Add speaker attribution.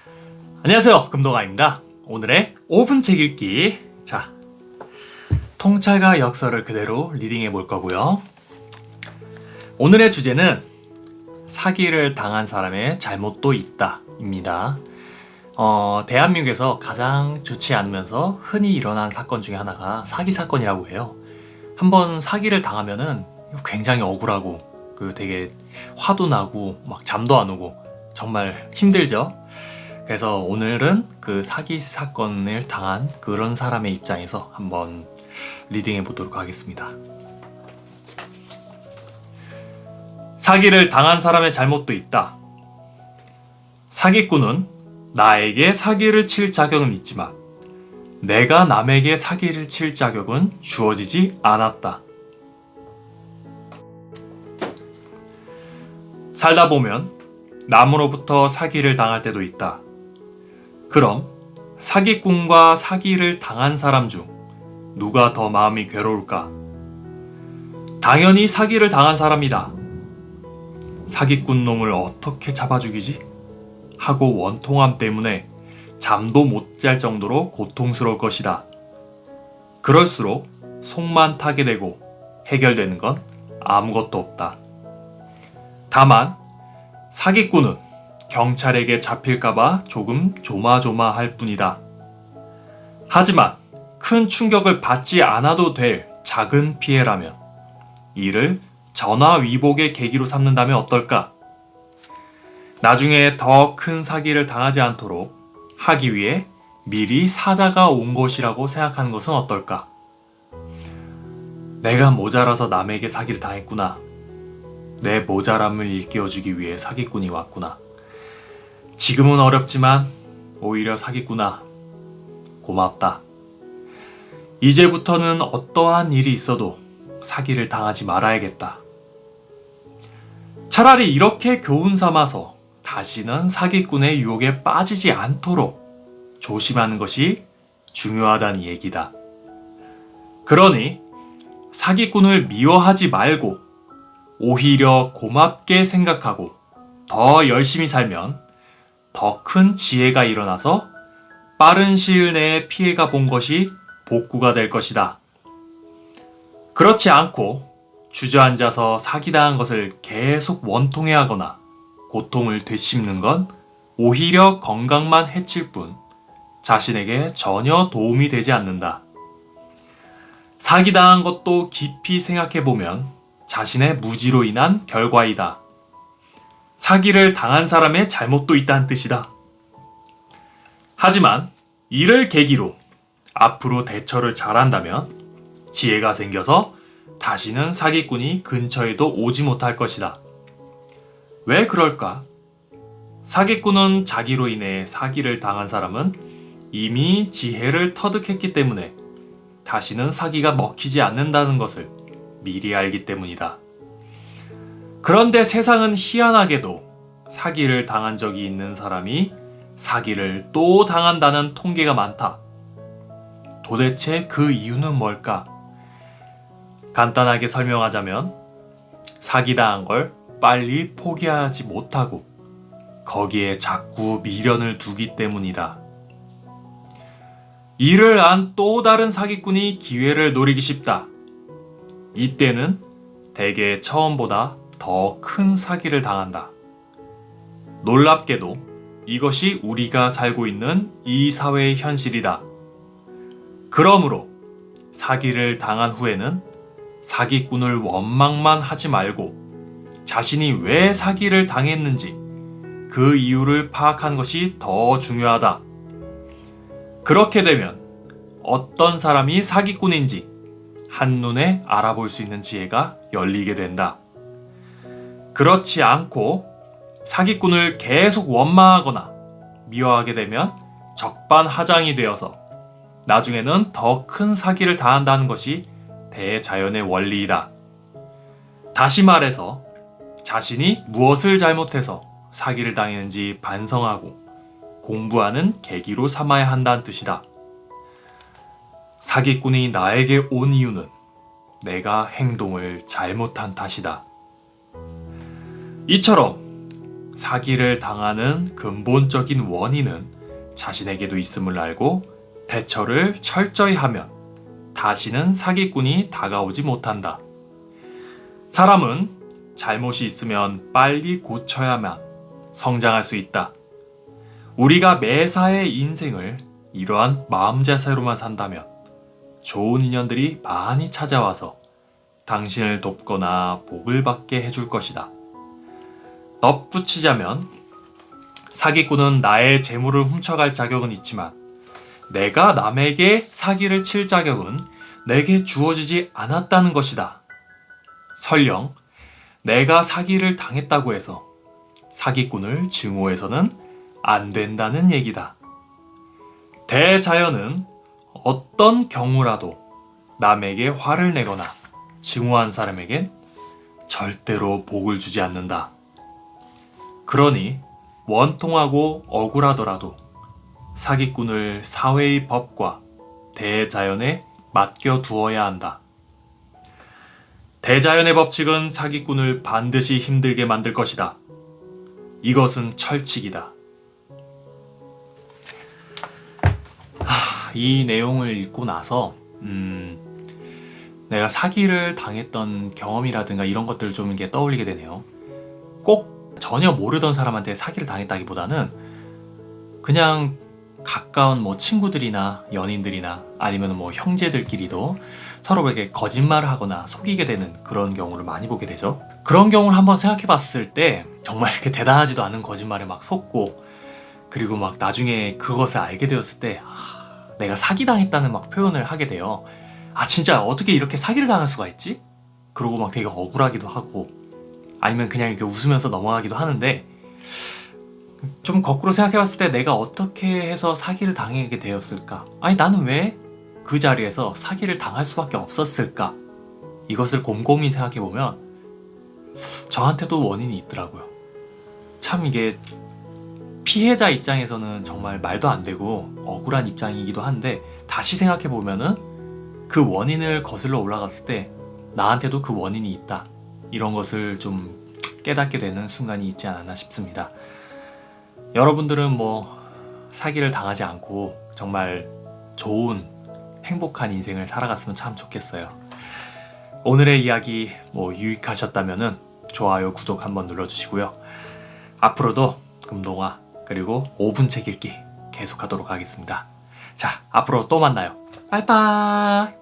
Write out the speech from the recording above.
Speaker 1: 안녕하세요, 금동아입니다. 오늘의 5분 책 읽기. 자, 통찰과 역설을 그대로 리딩해 볼 거고요. 오늘의 주제는 사기를 당한 사람의 잘못도 있다입니다. 대한민국에서 가장 좋지 않으면서 흔히 일어난 사건 중에 하나가 사기 사건이라고 해요. 한번 사기를 당하면은 굉장히 억울하고 되게 화도 나고 막 잠도 안 오고 정말 힘들죠. 그래서 오늘은 그 사기 사건을 당한 그런 사람의 입장에서 한번 리딩해 보도록 하겠습니다. 사기를 당한 사람의 잘못도 있다. 사기꾼은 나에게 사기를 칠 자격은 있지만 내가 남에게 사기를 칠 자격은 주어지지 않았다. 살다 보면 남으로부터 사기를 당할 때도 있다. 그럼 사기꾼과 사기를 당한 사람 중 누가 더 마음이 괴로울까? 당연히 사기를 당한 사람이다. 사기꾼 놈을 어떻게 잡아 죽이지? 하고 원통함 때문에 잠도 못 잘 정도로 고통스러울 것이다. 그럴수록 속만 타게 되고 해결되는 건 아무것도 없다. 다만 사기꾼은 경찰에게 잡힐까봐 조금 조마조마할 뿐이다. 하지만 큰 충격을 받지 않아도 될 작은 피해라면 이를 전화위복의 계기로 삼는다면 어떨까? 나중에 더 큰 사기를 당하지 않도록 하기 위해 미리 사자가 온 것이라고 생각하는 것은 어떨까? 내가 모자라서 남에게 사기를 당했구나. 내 모자람을 일깨워주기 위해 사기꾼이 왔구나. 지금은 어렵지만 오히려 사기꾼아, 고맙다. 이제부터는 어떠한 일이 있어도 사기를 당하지 말아야겠다. 차라리 이렇게 교훈 삼아서 다시는 사기꾼의 유혹에 빠지지 않도록 조심하는 것이 중요하다는 얘기다. 그러니 사기꾼을 미워하지 말고 오히려 고맙게 생각하고 더 열심히 살면 더 큰 지혜가 일어나서 빠른 시일 내에 피해가 본 것이 복구가 될 것이다. 그렇지 않고 주저앉아서 사기당한 것을 계속 원통해하거나 고통을 되씹는 건 오히려 건강만 해칠 뿐 자신에게 전혀 도움이 되지 않는다. 사기당한 것도 깊이 생각해보면 자신의 무지로 인한 결과이다. 사기를 당한 사람의 잘못도 있다는 뜻이다. 하지만 이를 계기로 앞으로 대처를 잘한다면 지혜가 생겨서 다시는 사기꾼이 근처에도 오지 못할 것이다. 왜 그럴까? 사기꾼은 자기로 인해 사기를 당한 사람은 이미 지혜를 터득했기 때문에 다시는 사기가 먹히지 않는다는 것을 미리 알기 때문이다. 그런데 세상은 희한하게도 사기를 당한 적이 있는 사람이 사기를 또 당한다는 통계가 많다. 도대체 그 이유는 뭘까? 간단하게 설명하자면 사기당한 걸 빨리 포기하지 못하고 거기에 자꾸 미련을 두기 때문이다. 이를 안 또 다른 사기꾼이 기회를 노리기 쉽다. 이때는 대개 처음보다 더 큰 사기를 당한다. 놀랍게도 이것이 우리가 살고 있는 이 사회의 현실이다. 그러므로 사기를 당한 후에는 사기꾼을 원망만 하지 말고 자신이 왜 사기를 당했는지 그 이유를 파악하는 것이 더 중요하다. 그렇게 되면 어떤 사람이 사기꾼인지 한눈에 알아볼 수 있는 지혜가 열리게 된다. 그렇지 않고 사기꾼을 계속 원망하거나 미워하게 되면 적반하장이 되어서 나중에는 더 큰 사기를 당한다는 것이 대자연의 원리이다. 다시 말해서 자신이 무엇을 잘못해서 사기를 당했는지 반성하고 공부하는 계기로 삼아야 한다는 뜻이다. 사기꾼이 나에게 온 이유는 내가 행동을 잘못한 탓이다. 이처럼 사기를 당하는 근본적인 원인은 자신에게도 있음을 알고 대처를 철저히 하면 다시는 사기꾼이 다가오지 못한다. 사람은 잘못이 있으면 빨리 고쳐야만 성장할 수 있다. 우리가 매사의 인생을 이러한 마음 자세로만 산다면 좋은 인연들이 많이 찾아와서 당신을 돕거나 복을 받게 해줄 것이다. 덧붙이자면 사기꾼은 나의 재물을 훔쳐갈 자격은 있지만 내가 남에게 사기를 칠 자격은 내게 주어지지 않았다는 것이다. 설령 내가 사기를 당했다고 해서 사기꾼을 증오해서는 안 된다는 얘기다. 대자연은 어떤 경우라도 남에게 화를 내거나 증오한 사람에겐 절대로 복을 주지 않는다. 그러니 원통하고 억울하더라도 사기꾼을 사회의 법과 대자연에 맡겨두어야 한다. 대자연의 법칙은 사기꾼을 반드시 힘들게 만들 것이다. 이것은 철칙이다. 이 내용을 읽고 나서 내가 사기를 당했던 경험이라든가 이런 것들을 좀 이게 떠올리게 되네요. 꼭 전혀 모르던 사람한테 사기를 당했다기보다는 그냥 가까운 뭐 친구들이나 연인들이나 아니면 뭐 형제들끼리도 서로에게 거짓말을 하거나 속이게 되는 그런 경우를 많이 보게 되죠. 그런 경우를 한번 생각해 봤을 때 정말 이렇게 대단하지도 않은 거짓말에 막 속고, 그리고 막 나중에 그것을 알게 되었을 때 내가 사기당했다는 막 표현을 하게 돼요. 진짜 어떻게 이렇게 사기를 당할 수가 있지? 그러고 막 되게 억울하기도 하고, 아니면 그냥 이렇게 웃으면서 넘어가기도 하는데, 좀 거꾸로 생각해봤을 때 내가 어떻게 해서 사기를 당하게 되었을까? 나는 왜 그 자리에서 사기를 당할 수밖에 없었을까? 이것을 곰곰이 생각해보면 저한테도 원인이 있더라고요. 참 이게 피해자 입장에서는 정말 말도 안 되고 억울한 입장이기도 한데, 다시 생각해보면은 그 원인을 거슬러 올라갔을 때 나한테도 그 원인이 있다, 이런 것을 좀 깨닫게 되는 순간이 있지 않았나 싶습니다. 여러분들은 뭐 사기를 당하지 않고 정말 좋은 행복한 인생을 살아갔으면 참 좋겠어요. 오늘의 이야기 뭐 유익하셨다면은 좋아요, 구독 한번 눌러주시고요. 앞으로도 금동화 그리고 5분 책 읽기 계속하도록 하겠습니다. 자, 앞으로 또 만나요. 빠이빠이.